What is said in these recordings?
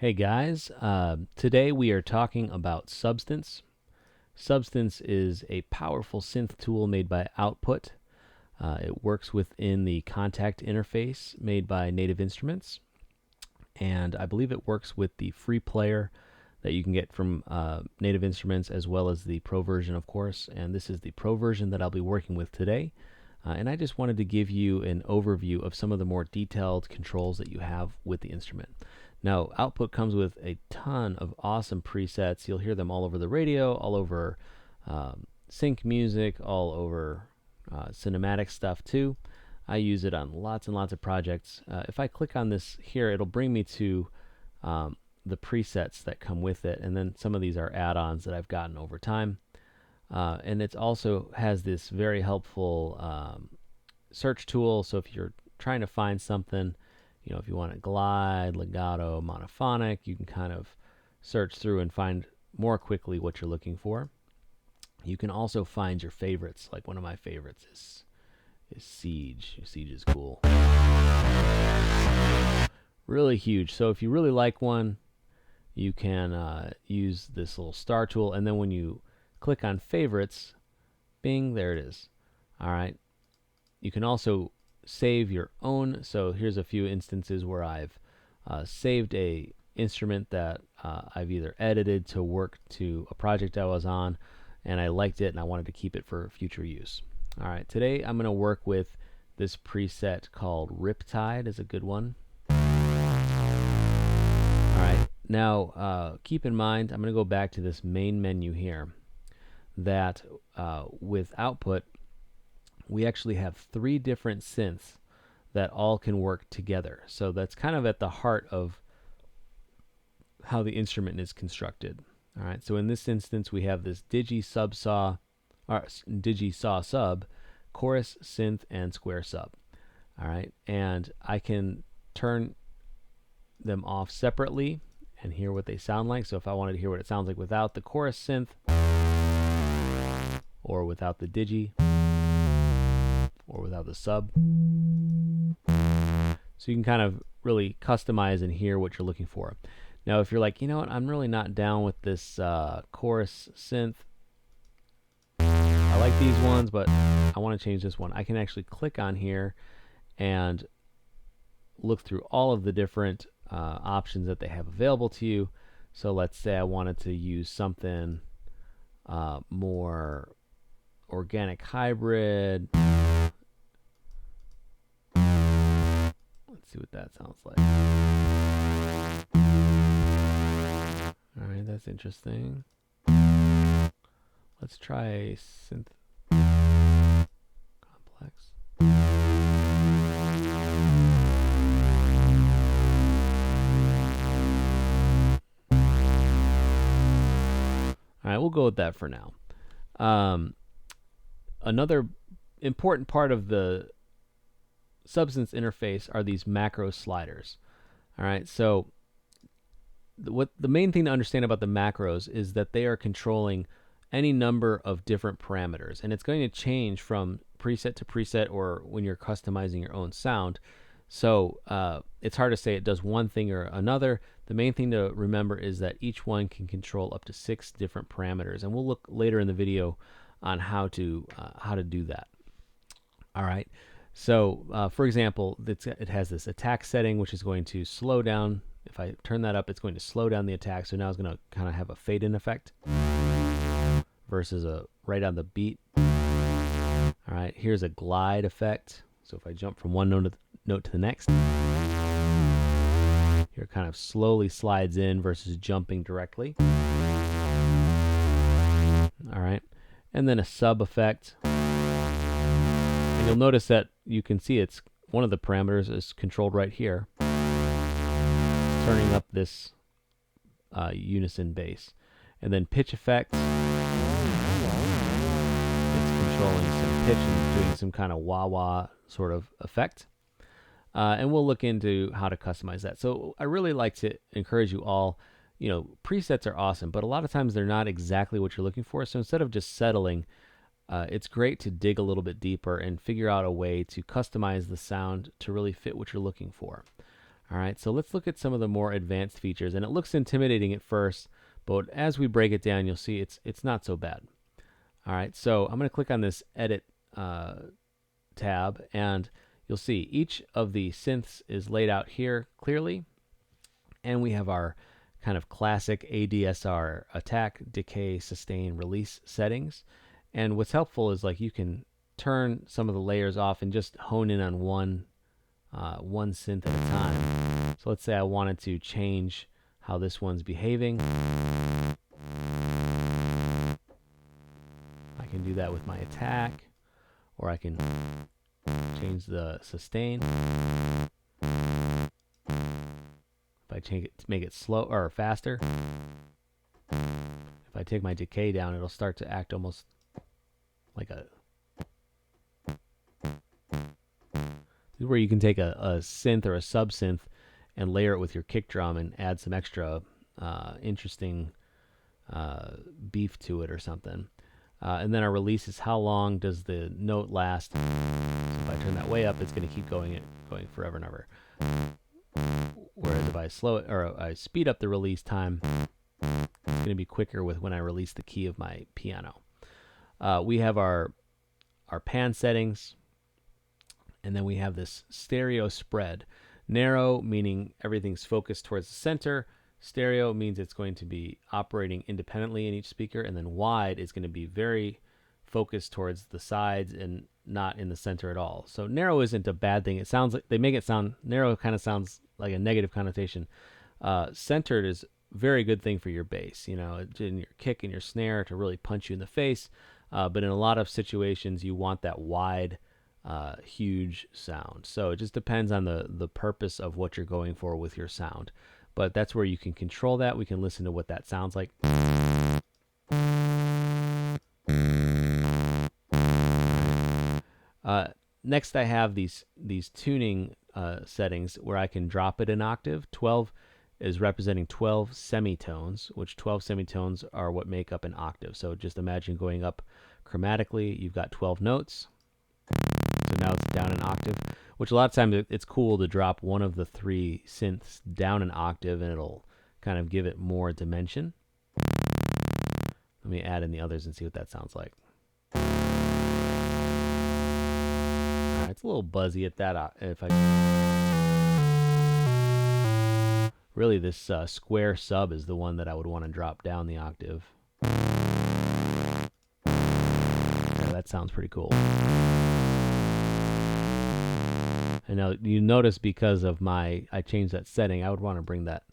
Hey guys, today we are talking about Substance. Substance is a powerful synth tool made by Output. It works within the contact interface made by Native Instruments, and I believe it works with the free player that you can get from Native Instruments as well as the Pro version, of course. And this is the Pro version that I'll be working with today. And I just wanted to give you an overview of some of the more detailed controls that you have with the instrument. Now, Output comes with a ton of awesome presets. You'll hear them all over the radio, all over sync music, all over cinematic stuff too. I use it on lots and lots of projects. If I click on this here, it'll bring me to the presets that come with it, and then some of these are add-ons that I've gotten over time. And it also has this very helpful search tool. So if you're trying to find something, if you want to glide, legato, monophonic, you can kind of search through and find more quickly what you're looking for. You can also find your favorites. Like one of my favorites is Siege. Siege is cool. Really huge. So if you really like one, you can use this little star tool, and then when you click on favorites, bing, there it is. All right. You can also save your own. So here's a few instances where I've saved a instrument that I've either edited to work to a project I was on, and I liked it and I wanted to keep it for future use. All right. Today I'm going to work with this preset called Riptide. Is a good one. All right. Now keep in mind, I'm going to go back to this main menu here. That with Output, we actually have 3 different synths that all can work together. So that's kind of at the heart of how the instrument is constructed. All right. So in this instance, we have this Digi Saw sub, chorus, synth, and square sub. All right. And I can turn them off separately and hear what they sound like. So if I wanted to hear what it sounds like without the chorus synth, or without the digi, or without the sub. So you can kind of really customize and hear what you're looking for. Now if you're like, you know what, I'm really not down with this chorus synth. I like these ones, but I want to change this one. I can actually click on here and look through all of the different options that they have available to you. So let's say I wanted to use something more organic hybrid. Let's see what that sounds like. All right, that's interesting. Let's try synth complex. All right, we'll go with that for now. Another important part of the Substance interface are these macro sliders. All right, so what the main thing to understand about the macros is that they are controlling any number of different parameters, and it's going to change from preset to preset or when you're customizing your own sound. So it's hard to say it does one thing or another. The main thing to remember is that each one can control up to 6 different parameters, and we'll look later in the video on how to do that. All right. So for example, it has this attack setting, which is going to slow down. If I turn that up, it's going to slow down the attack. So now it's going to kind of have a fade in effect versus a right on the beat. All right. Here's a glide effect. So if I jump from one note to the next, here it kind of slowly slides in versus jumping directly. All right. And then a sub effect. And you'll notice that you can see it's one of the parameters is controlled right here, turning up this unison bass. And then pitch effect, it's controlling some pitch and doing some kind of wah-wah sort of effect. And we'll look into how to customize that. So I really like to encourage you all, presets are awesome, but a lot of times they're not exactly what you're looking for. So instead of just settling, it's great to dig a little bit deeper and figure out a way to customize the sound to really fit what you're looking for. All right, so let's look at some of the more advanced features, and it looks intimidating at first, but as we break it down, you'll see it's not so bad. All right, so I'm going to click on this Edit tab, and you'll see each of the synths is laid out here clearly, and we have our kind of classic ADSR attack, decay, sustain, release settings. And what's helpful is like you can turn some of the layers off and just hone in on one synth at a time. So let's say I wanted to change how this one's behaving. I can do that with my attack, or I can change the sustain. If I change it to make it slow or faster, if I take my decay down, it'll start to act almost like a. This is where you can take a synth or a sub synth and layer it with your kick drum and add some extra interesting beef to it or something. And then our release is how long does the note last. So if I turn that way up, it's going to keep going forever and ever. Whereas if I slow it or I speed up the release time, it's going to be quicker with when I release the key of my piano. We have our pan settings, and then we have this stereo spread. Narrow meaning everything's focused towards the center. Stereo means it's going to be operating independently in each speaker, and then wide is going to be very focused towards the sides and not in the center at all. So narrow isn't a bad thing. It sounds like they make it sound narrow, kind of sounds like a negative connotation. Centered is a very good thing for your bass, in your kick and your snare to really punch you in the face. But in a lot of situations, you want that wide, huge sound. So it just depends on the purpose of what you're going for with your sound. But that's where you can control that. We can listen to what that sounds like. Next, I have these tuning settings where I can drop it an octave. 12 is representing 12 semitones, which 12 semitones are what make up an octave. So just imagine going up chromatically. You've got 12 notes. So now it's down an octave, which a lot of times it's cool to drop one of the three synths down an octave, and it'll kind of give it more dimension. Let me add in the others and see what that sounds like. All right, it's a little buzzy at that. Really, this square sub is the one that I would want to drop down the octave. Yeah, that sounds pretty cool. And now you notice because of I changed that setting, I would want to bring that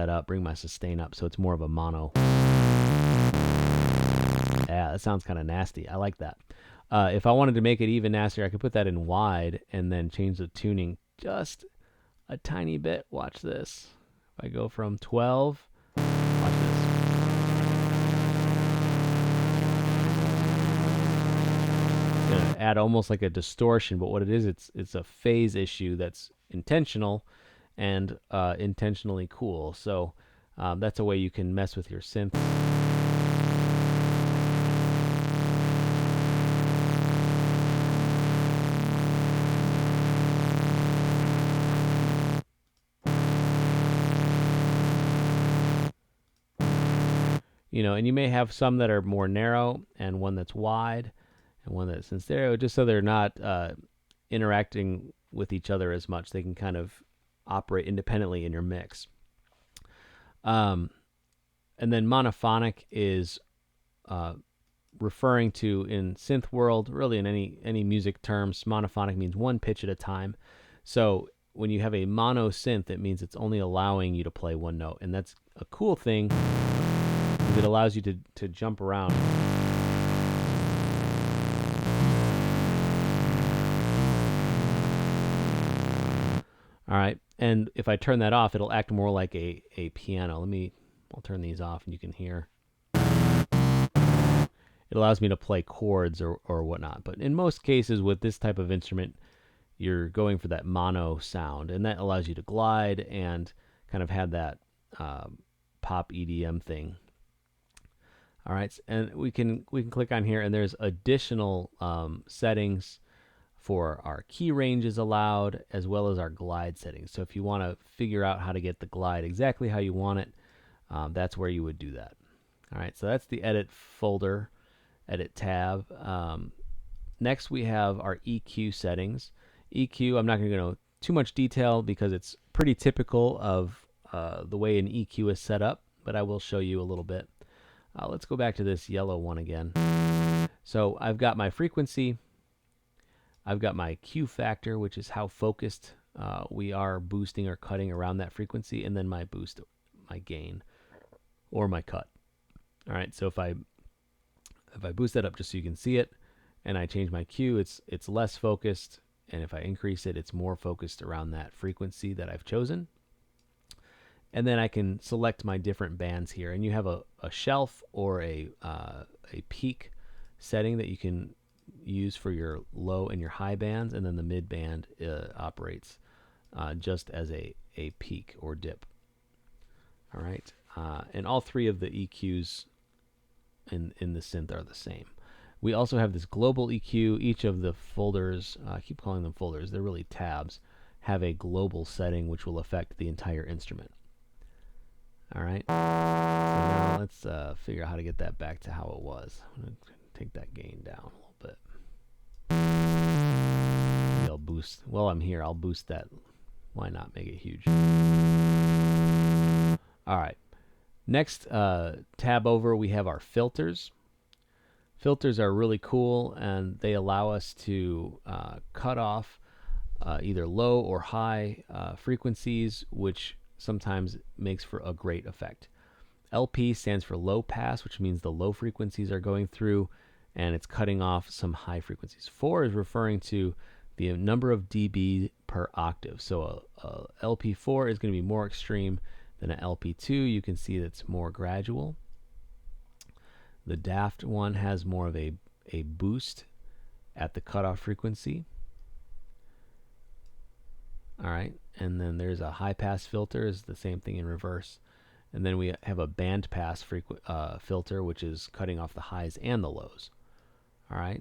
up, bring my sustain up, so it's more of a mono. Yeah, that sounds kind of nasty. I like that. If I wanted to make it even nastier, I could put that in wide and then change the tuning just a tiny bit. Watch this. If I go from 12, watch this. Gonna add almost like a distortion, but what it is, it's a phase issue that's intentional and intentionally cool. So that's a way you can mess with your synth. And you may have some that are more narrow and one that's wide and one that's in stereo, just so they're not interacting with each other as much. They can kind of operate independently in your mix. And then monophonic is referring to, in synth world, really in any music terms, monophonic means one pitch at a time. So when you have a mono synth, it means it's only allowing you to play one note, and that's a cool thing because it allows you to jump around. All right, and if I turn that off, it'll act more like a piano. I'll turn these off and you can hear. It allows me to play chords or whatnot. But in most cases with this type of instrument, you're going for that mono sound, and that allows you to glide and kind of have that pop EDM thing. All right, and we can click on here, and there's additional settings for our key ranges allowed, as well as our glide settings. So if you want to figure out how to get the glide exactly how you want it, that's where you would do that. All right, so that's the edit folder, edit tab. Next, we have our EQ settings. EQ, I'm not going to go into too much detail because it's pretty typical of the way an EQ is set up, but I will show you a little bit. Let's go back to this yellow one again. So I've got my frequency. I've got my Q factor, which is how focused we are boosting or cutting around that frequency, and then my boost, my gain, or my cut. All right, so if I boost that up just so you can see it, and I change my Q, it's less focused, and if I increase it, it's more focused around that frequency that I've chosen. And then I can select my different bands here, and you have a shelf or a peak setting that you can use for your low and your high bands, and then the mid band operates just as a peak or dip. All right, and all three of the EQs in the synth are the same. We also have this global EQ. Each of the folders, I keep calling them folders, they're really tabs, have a global setting which will affect the entire instrument. All right, so now let's figure out how to get that back to how it was. I'm going to take that gain down a little bit. Maybe I'll boost, while I'm here, I'll boost that. Why not make it huge? All right, next tab over, we have our filters. Filters are really cool, and they allow us to cut off either low or high frequencies, which sometimes makes for a great effect. LP stands for low pass, which means the low frequencies are going through, and it's cutting off some high frequencies. 4 is referring to the number of dB per octave. So a LP4 is going to be more extreme than an LP2. You can see that's more gradual. The Daft one has more of a boost at the cutoff frequency. All right, and then there's a high pass filter, is the same thing in reverse. And then we have a band pass filter, which is cutting off the highs and the lows. All right,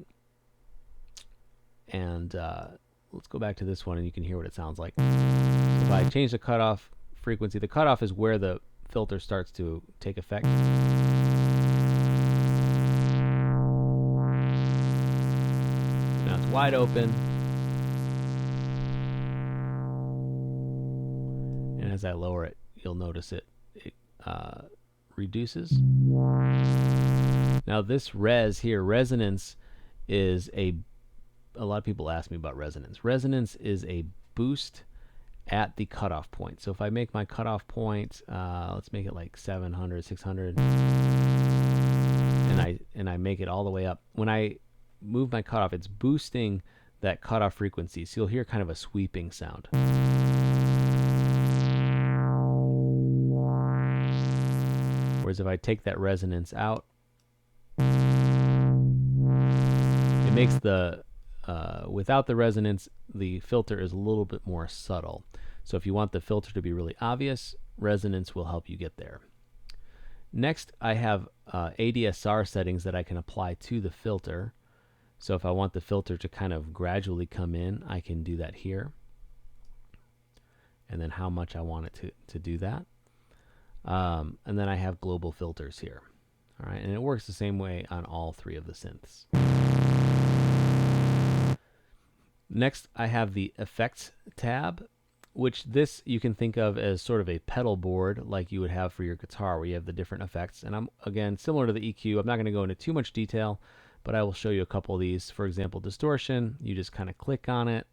and let's go back to this one, and you can hear what it sounds like. So if I change the cutoff frequency, the cutoff is where the filter starts to take effect. Now it's wide open. And as I lower it, you'll notice it reduces. Now this res here, resonance, is a lot of people ask me about resonance. Resonance is a boost at the cutoff point. So if I make my cutoff point, let's make it like 700, 600, and I make it all the way up. When I move my cutoff, it's boosting that cutoff frequency. So you'll hear kind of a sweeping sound. Whereas if I take that resonance out, it makes the, without the resonance, the filter is a little bit more subtle. So if you want the filter to be really obvious, resonance will help you get there. Next, I have ADSR settings that I can apply to the filter. So if I want the filter to kind of gradually come in, I can do that here. And then how much I want it to do that. And then I have global filters here. All right, and it works the same way on all three of the synths. Next, I have the Effects tab, which this you can think of as sort of a pedal board like you would have for your guitar, where you have the different effects. And I'm, again, similar to the EQ, I'm not going to go into too much detail, but I will show you a couple of these. For example, distortion, you just kind of click on it,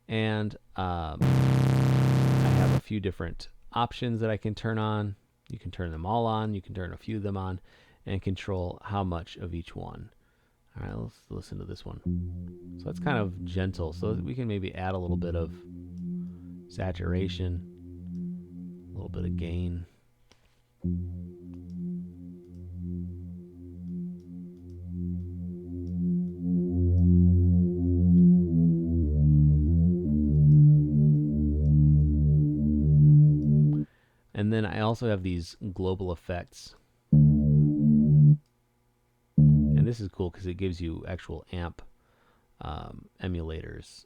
and I have a few different options that I can turn on. You can turn them all on, you can turn a few of them on, and control how much of each one. All right, let's listen to this one. So that's kind of gentle, so we can maybe add a little bit of saturation, a little bit of gain. And then I also have these global effects. And this is cool because it gives you actual amp emulators.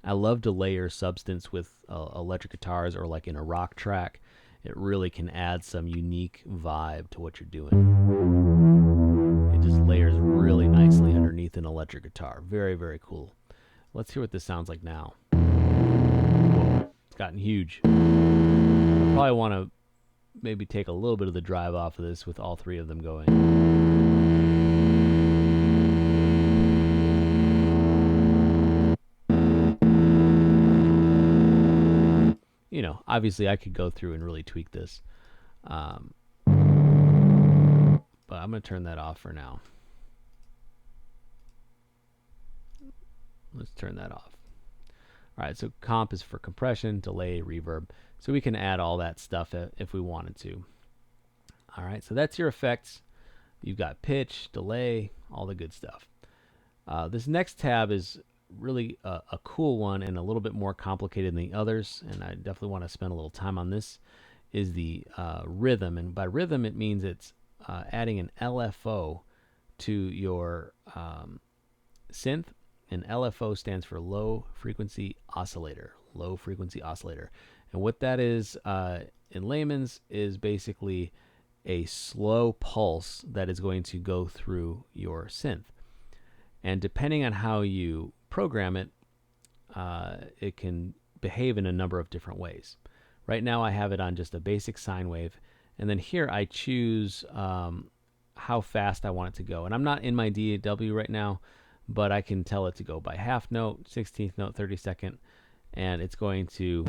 I love to layer substance with electric guitars, or like in a rock track. It really can add some unique vibe to what you're doing. It just layers really nicely underneath an electric guitar. Very, very cool. Let's hear what this sounds like now. Whoa, it's gotten huge. I probably want to maybe take a little bit of the drive off of this with all three of them going. You know, obviously I could go through and really tweak this. But I'm going to turn that off for now. Let's turn that off. All right, so comp is for compression, delay, reverb. So we can add all that stuff if we wanted to. All right, so that's your effects. You've got pitch, delay, all the good stuff. This next tab is really a cool one and a little bit more complicated than the others, and I definitely want to spend a little time on this, is the rhythm. And by rhythm, it means it's adding an LFO to your synth, and LFO stands for low frequency oscillator. Low frequency oscillator. And what that is, in layman's, is basically a slow pulse that is going to go through your synth. And depending on how you program it, it can behave in a number of different ways. Right now I have it on just a basic sine wave, and then here I choose how fast I want it to go. And I'm not in my DAW right now, but I can tell it to go by half note, 16th note, 32nd, and it's going to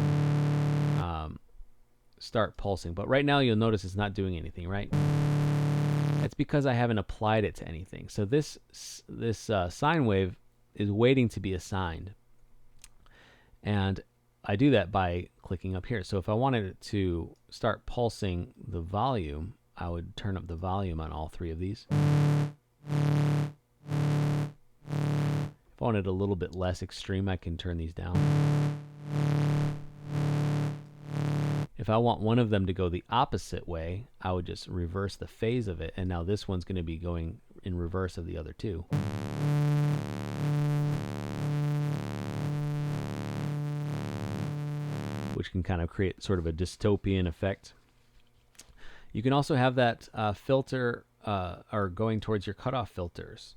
start pulsing. But right now you'll notice it's not doing anything, right? It's because I haven't applied it to anything. So this sine wave is waiting to be assigned. And I do that by clicking up here. So if I wanted it to start pulsing the volume, I would turn up the volume on all three of these. If I wanted a little bit less extreme, I can turn these down. If I want one of them to go the opposite way, I would just reverse the phase of it, and now this one's going to be going in reverse of the other two. Which can kind of create sort of a dystopian effect. You can also have that filter or going towards your cutoff filters.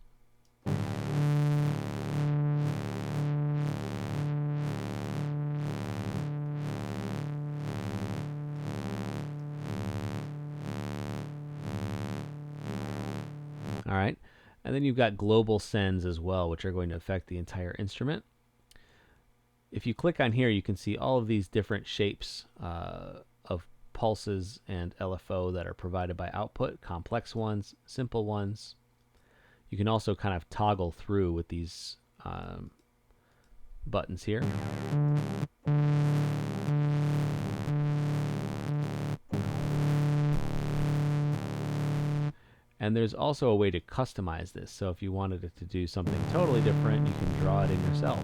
All right, and then you've got global sends as well, which are going to affect the entire instrument. If you click on here, you can see all of these different shapes of pulses and LFO that are provided by output, complex ones, simple ones. You can also kind of toggle through with these buttons here. And there's also a way to customize this. So if you wanted it to do something totally different, you can draw it in yourself.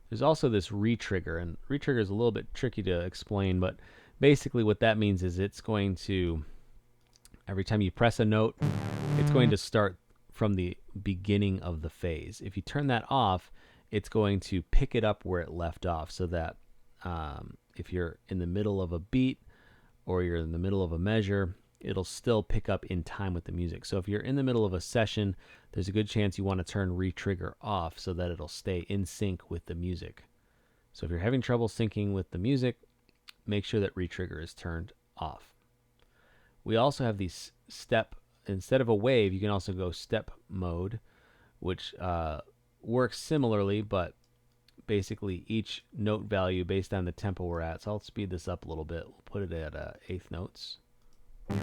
There's also this retrigger, and retrigger is a little bit tricky to explain, but basically what that means is it's going to, every time you press a note, it's going to start from the beginning of the phase. If you turn that off, it's going to pick it up where it left off, so that if you're in the middle of a beat or you're in the middle of a measure, it'll still pick up in time with the music. So if you're in the middle of a session, there's a good chance you want to turn retrigger off so that it'll stay in sync with the music. So if you're having trouble syncing with the music, make sure that retrigger is turned off. We also have these step, instead of a wave, you can also go step mode, which works similarly, but basically each note value based on the tempo we're at. So I'll speed this up a little bit. We'll put it at eighth notes. All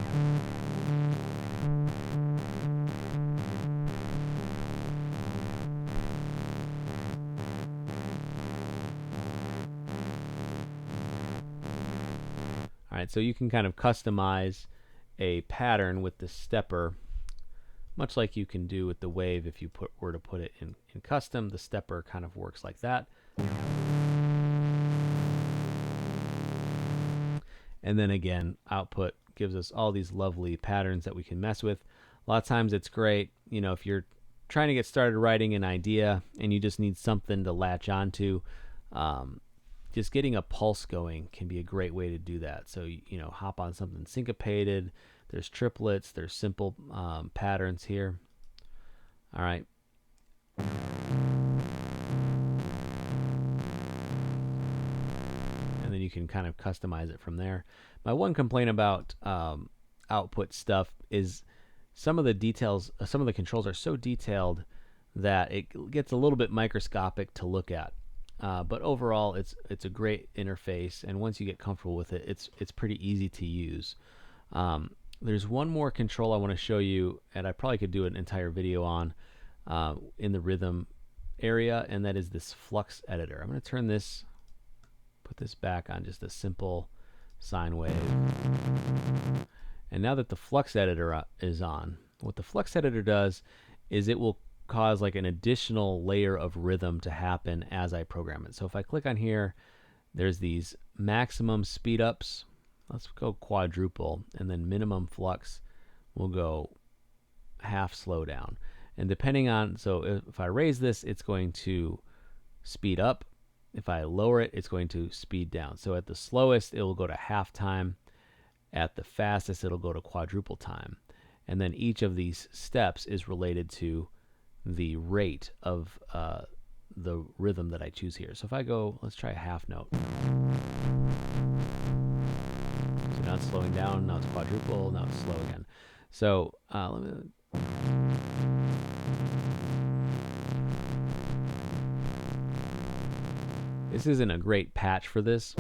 right, so you can kind of customize a pattern with the stepper much like you can do with the wave. If you were to put it in custom, the stepper kind of works like that. And then again, output gives us all these lovely patterns that we can mess with. A lot of times it's great, you know, if you're trying to get started writing an idea and you just need something to latch onto, just getting a pulse going can be a great way to do that. So, you know, hop on something syncopated. There's triplets. There's simple patterns here. All right. And then you can kind of customize it from there. My one complaint about output stuff is some of the details, some of the controls are so detailed that it gets a little bit microscopic to look at. But overall, it's a great interface, and once you get comfortable with it, it's pretty easy to use. There's one more control I want to show you, and I probably could do an entire video on in the rhythm area, and that is this flux editor. I'm going to turn this, put this back on just a simple sine wave. And now that the flux editor is on, what the flux editor does is it will cause like an additional layer of rhythm to happen as I program it. So if I click on here, there's these maximum speed ups. Let's go quadruple, and then minimum flux will go half slowdown. And depending on, so if I raise this, it's going to speed up. If I lower it, it's going to speed down. So at the slowest, it will go to half time. At the fastest, it'll go to quadruple time. And then each of these steps is related to the rate of the rhythm that I choose here. So if I go, let's try a half note. So now it's slowing down, now it's quadruple, now it's slow again. So let me... This isn't a great patch for this.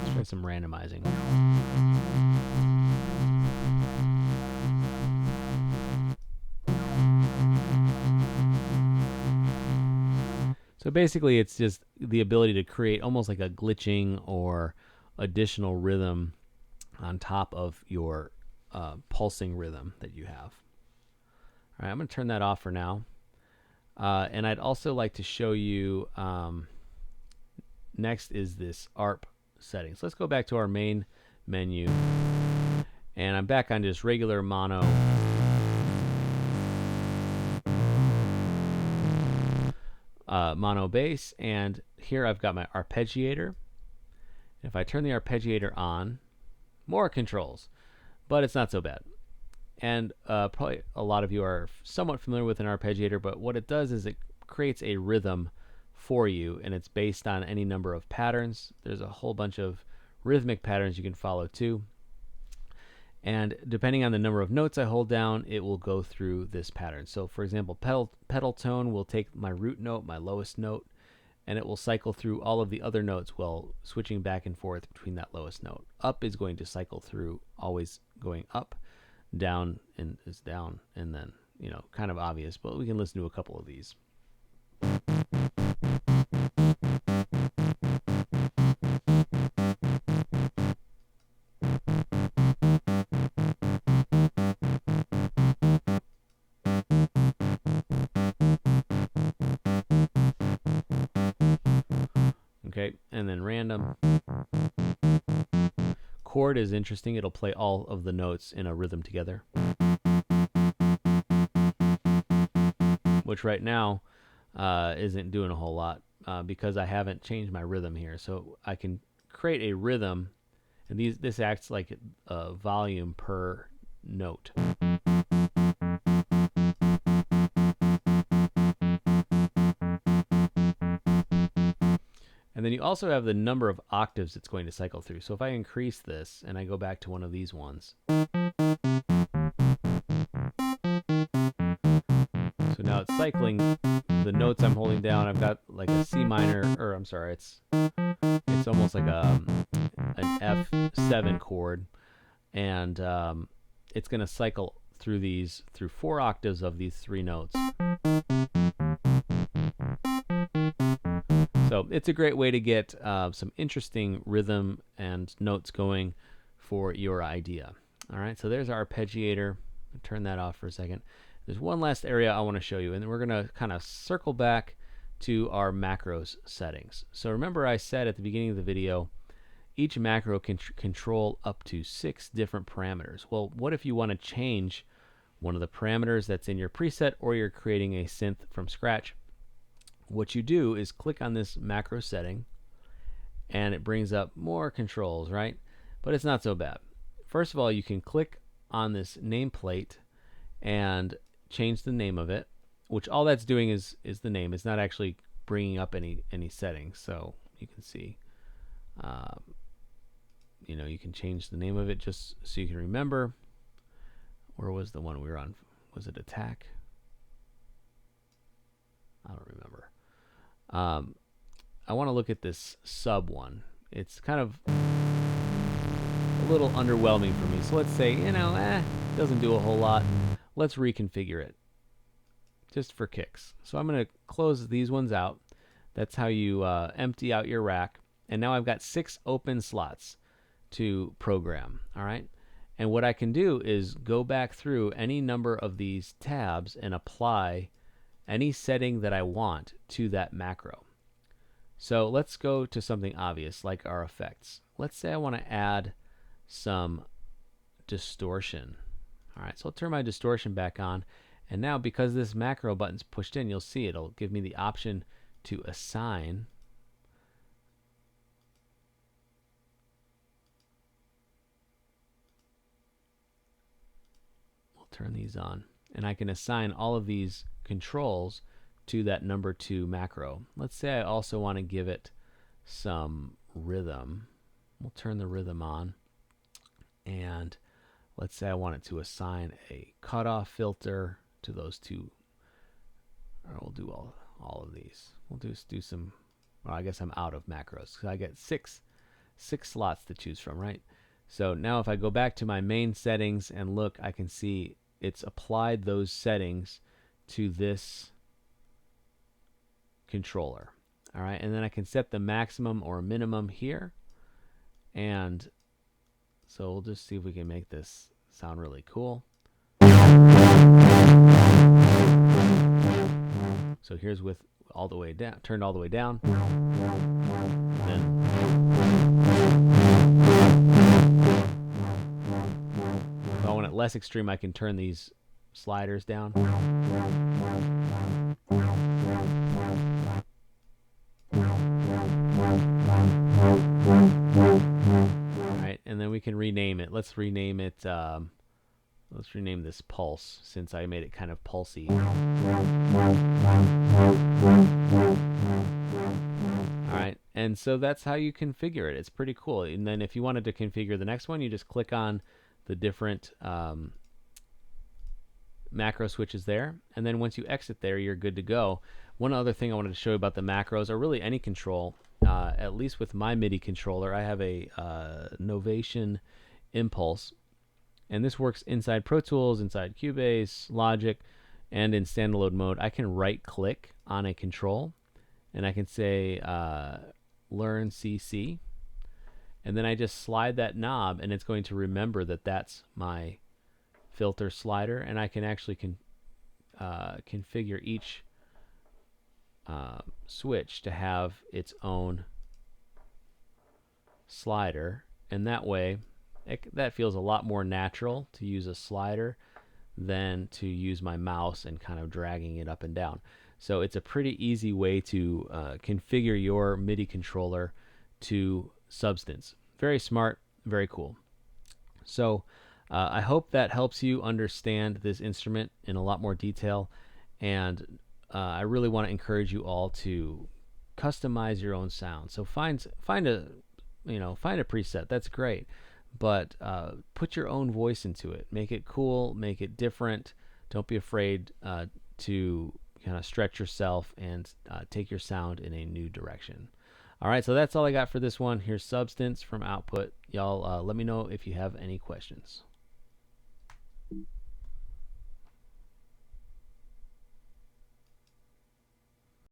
Let's try some randomizing. So basically, it's just the ability to create almost like a glitching or additional rhythm on top of your pulsing rhythm that you have. All right, I'm going to turn that off for now. And I'd also like to show you, next is this ARP settings. Let's go back to our main menu. And I'm back on just regular mono. Mono bass, and here I've got my arpeggiator. If I turn the arpeggiator on, more controls, but it's not so bad. And probably a lot of you are somewhat familiar with an arpeggiator, but what it does is it creates a rhythm for you, and it's based on any number of patterns. There's a whole bunch of rhythmic patterns you can follow too. And depending on the number of notes I hold down, it will go through this pattern. So for example, pedal tone will take my root note, my lowest note, and it will cycle through all of the other notes while switching back and forth between that lowest note. Up is going to cycle through, always going up. Down is down, and then, you know, kind of obvious, but we can listen to a couple of these. Okay, and then random. Chord is interesting. It'll play all of the notes in a rhythm together, which right now isn't doing a whole lot because I haven't changed my rhythm here. So I can create a rhythm, and this acts like a volume per note. And then you also have the number of octaves it's going to cycle through. So if I increase this and I go back to one of these ones. So now it's cycling the notes I'm holding down. I've got like a C minor, or I'm sorry, it's almost like an F7 chord. And it's going to cycle through 4 octaves of these 3 notes. So it's a great way to get some interesting rhythm and notes going for your idea. All right, so there's our arpeggiator. Turn that off for a second. There's one last area I want to show you, and then we're going to kind of circle back to our macros settings. So remember I said at the beginning of the video, each macro can control up to 6 different parameters. Well, what if you want to change one of the parameters that's in your preset, or you're creating a synth from scratch? What you do is click on this macro setting, and it brings up more controls, right? But it's not so bad. First of all, you can click on this nameplate and change the name of it, which all that's doing is the name. It's not actually bringing up any settings. So you can see, you can change the name of it just so you can remember. Where was the one we were on? Was it attack? I don't remember. I want to look at this sub one. It's kind of a little underwhelming for me. So let's say, doesn't do a whole lot. Let's reconfigure it just for kicks. So I'm going to close these ones out. That's how you empty out your rack. And now I've got 6 open slots to program. All right. And what I can do is go back through any number of these tabs and apply any setting that I want to that macro. So let's go to something obvious like our effects. Let's say I want to add some distortion. All right, so I'll turn my distortion back on. And now because this macro button's pushed in, you'll see it'll give me the option to assign turn these on, and I can assign all of these controls to that number 2 macro. Let's say I also want to give it some rhythm. We'll turn the rhythm on, and let's say I want it to assign a cutoff filter to those 2. Or we'll do all of these. We'll just do some. Well, I guess I'm out of macros because I get six slots to choose from, right? So now if I go back to my main settings and look, I can see it's applied those settings to this controller. All right, and then I can set the maximum or minimum here. And so we'll just see if we can make this sound really cool. So here's with all the way down, turned all the way down. Then if I want it less extreme, I can turn these sliders down. Alright, and then we can rename it. Let's rename it, let's rename this Pulse, since I made it kind of pulsy. Alright, and so that's how you configure it. It's pretty cool. And then if you wanted to configure the next one, you just click on the different macro switches there, and then once you exit there, you're good to go. One other thing I wanted to show you about the macros, or really any control, at least with my MIDI controller, I have a Novation Impulse, and this works inside Pro Tools, inside Cubase, Logic, and in standalone mode. I can right click on a control, and I can say learn CC, and then I just slide that knob, and it's going to remember that that's my filter slider, and I can actually configure each switch to have its own slider, and that way that feels a lot more natural to use a slider than to use my mouse and kind of dragging it up and down. So it's a pretty easy way to configure your MIDI controller to Substance. Very smart, very cool. So I hope that helps you understand this instrument in a lot more detail, and I really want to encourage you all to customize your own sound. So find a preset. That's great, but put your own voice into it. Make it cool. Make it different. Don't be afraid to kind of stretch yourself and take your sound in a new direction. All right, so that's all I got for this one. Here's Substance from Output. Y'all let me know if you have any questions.